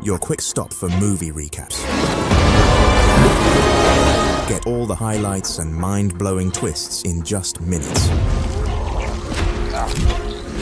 your quick stop for movie recaps. Get all the highlights and mind-blowing twists in just minutes.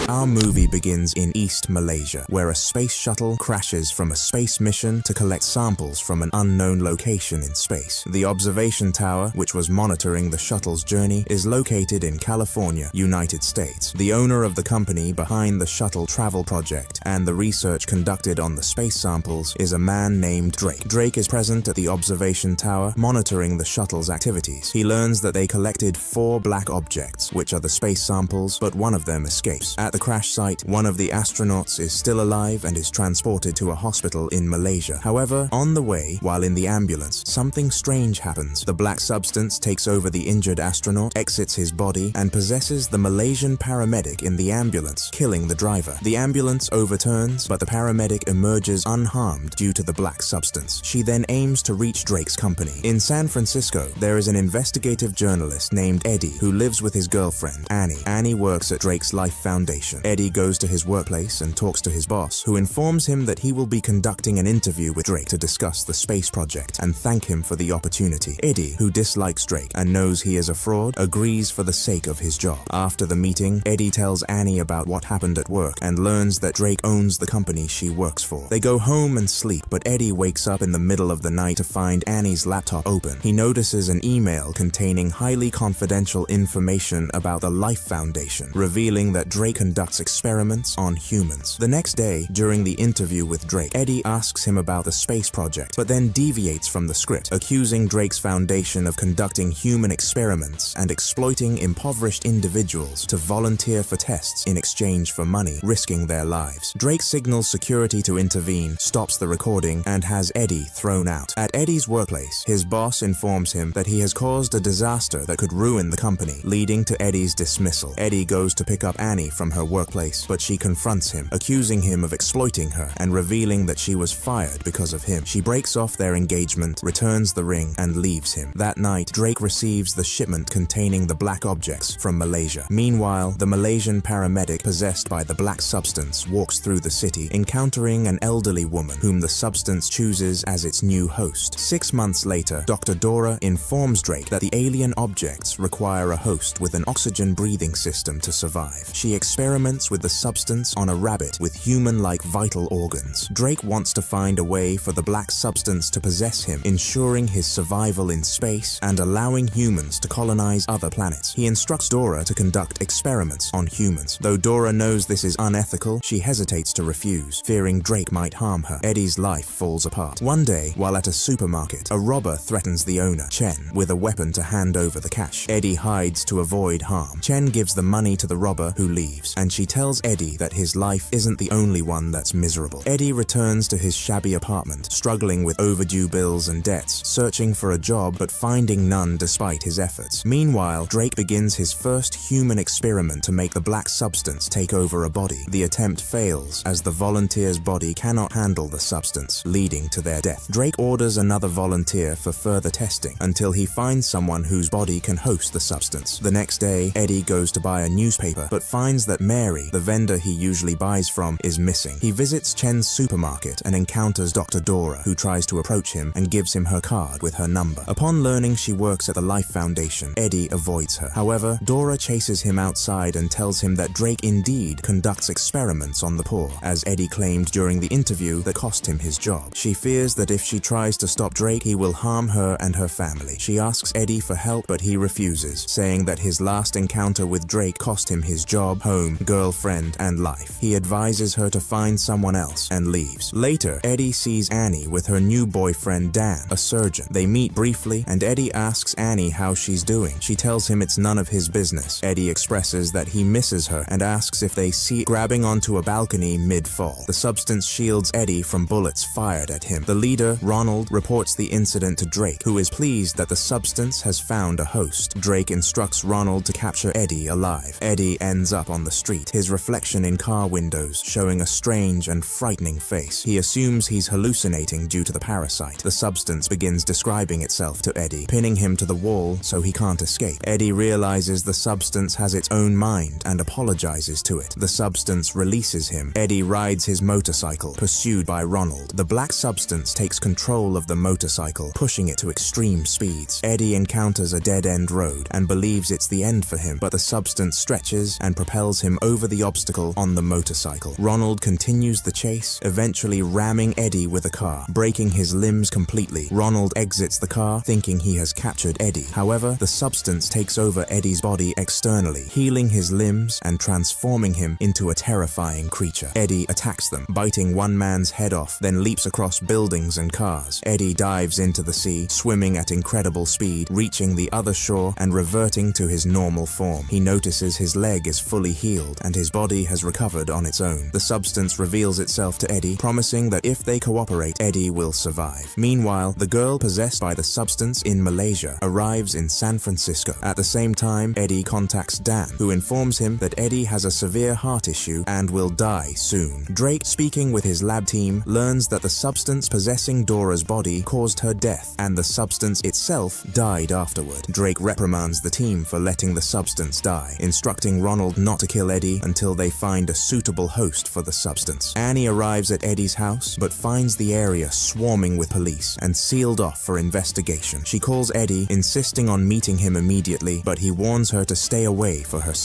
Our movie begins in East Malaysia, where a space shuttle crashes from a space mission to collect samples from an unknown location in space. The observation tower, which was monitoring the shuttle's journey, is located in California, United States. The owner of the company behind the shuttle travel project and the research conducted on the space samples is a man named Drake. Drake is present at the observation tower, monitoring the shuttle's activities. He learns that they collected 4 black objects, which are the space samples, but one of them escapes. At the crash site, one of the astronauts is still alive and is transported to a hospital in Malaysia. However, on the way, while in the ambulance, something strange happens. The black substance takes over the injured astronaut, exits his body, and possesses the Malaysian paramedic in the ambulance, killing the driver. The ambulance overturns, but the paramedic emerges unharmed due to the black substance. She then aims to reach Drake's company. In San Francisco, there is an investigative journalist named Eddie who lives with his girlfriend, Annie. Annie works at Drake's Life Foundation. Eddie goes to his workplace and talks to his boss, who informs him that he will be conducting an interview with Drake to discuss the space project and thank him for the opportunity. Eddie, who dislikes Drake and knows he is a fraud, agrees for the sake of his job. After the meeting, Eddie tells Annie about what happened at work and learns that Drake owns the company she works for. They go home and sleep, but Eddie wakes up in the middle of the night to find Annie's laptop open. He notices an email containing highly confidential information about the Life Foundation, revealing that Drake conducts experiments on humans. The next day, during the interview with Drake, Eddie asks him about the space project, but then deviates from the script, accusing Drake's foundation of conducting human experiments and exploiting impoverished individuals to volunteer for tests in exchange for money, risking their lives. Drake signals security to intervene, stops the recording, and has Eddie thrown out. At Eddie's workplace, his boss informs him that he has caused a disaster that could ruin the company, leading to Eddie's dismissal. Eddie goes to pick up Annie from her workplace, but she confronts him, accusing him of exploiting her and revealing that she was fired because of him. She breaks off their engagement, returns the ring, and leaves him. That night, Drake receives the shipment containing the black objects from Malaysia. Meanwhile, the Malaysian paramedic possessed by the black substance walks through the city, encountering an elderly woman whom the substance chooses as its new host. 6 months later, Dr. Dora informs Drake that the alien objects require a host with an oxygen breathing system to survive. She experiments with the substance on a rabbit with human-like vital organs. Drake wants to find a way for the black substance to possess him, ensuring his survival in space and allowing humans to colonize other planets. He instructs Dora to conduct experiments on humans. Though Dora knows this is unethical, she hesitates to refuse, fearing Drake might harm her. Eddie's life falls apart. One day, while at a supermarket, a robber threatens the owner, Chen, with a weapon to hand over the cash. Eddie hides to avoid harm. Chen gives the money to the robber, who leaves, and she tells Eddie that his life isn't the only one that's miserable. Eddie returns to his shabby apartment, struggling with overdue bills and debts, searching for a job but finding none despite his efforts. Meanwhile, Drake begins his first human experiment to make the black substance take over a body. The attempt fails, as the volunteer's body cannot handle the substance, leading to their death. Drake orders another volunteer for further testing, until he finds someone whose body can host the substance. The next day, Eddie goes to buy a newspaper, but finds that Mary, the vendor he usually buys from, is missing. He visits Chen's supermarket and encounters Dr. Dora, who tries to approach him and gives him her card with her number. Upon learning she works at the Life Foundation, Eddie avoids her. However, Dora chases him outside and tells him that Drake indeed conducts experiments on the poor, as Eddie claimed during the interview that cost him his job. She fears that if she tries to stop Drake, he will harm her and her family. She asks Eddie for help, but he refuses, saying that his last encounter with Drake cost him his job, home, girlfriend, and life. He advises her to find someone else and leaves. Later, Eddie sees Annie with her new boyfriend Dan, a surgeon. They meet briefly, and Eddie asks Annie how she's doing. She tells him it's none of his business. Eddie expresses that he misses her and asks if they see grabbing onto a balcony mid-fall. The substance shields Eddie from bullets fired at him. The leader, Ronald, reports the incident to Drake, who is pleased that the substance has found a host. Drake instructs Ronald to capture Eddie alive. Eddie ends up on the street street, his reflection in car windows showing a strange and frightening face. He assumes he's hallucinating due to the parasite. The substance begins describing itself to Eddie, pinning him to the wall so he can't escape. Eddie realizes the substance has its own mind and apologizes to it. The substance releases him. Eddie rides his motorcycle, pursued by Ronald. The black substance takes control of the motorcycle, pushing it to extreme speeds. Eddie encounters a dead-end road and believes it's the end for him, but the substance stretches and propels him over the obstacle on the motorcycle. Ronald continues the chase, eventually ramming Eddie with a car, breaking his limbs completely. Ronald exits the car, thinking he has captured Eddie. However, the substance takes over Eddie's body externally, healing his limbs and transforming him into a terrifying creature. Eddie attacks them, biting one man's head off, then leaps across buildings and cars. Eddie dives into the sea, swimming at incredible speed, reaching the other shore and reverting to his normal form. He notices his leg is fully healed and his body has recovered on its own. The substance reveals itself to Eddie, promising that if they cooperate, Eddie will survive. Meanwhile, the girl possessed by the substance in Malaysia arrives in San Francisco. At the same time, Eddie contacts Dan, who informs him that Eddie has a severe heart issue and will die soon. Drake, speaking with his lab team, learns that the substance possessing Dora's body caused her death, and the substance itself died afterward. Drake reprimands the team for letting the substance die, instructing Ronald not to kill Eddie until they find a suitable host for the substance. Annie arrives at Eddie's house, but finds the area swarming with police and sealed off for investigation. She calls Eddie, insisting on meeting him immediately, but he warns her to stay away for her safety.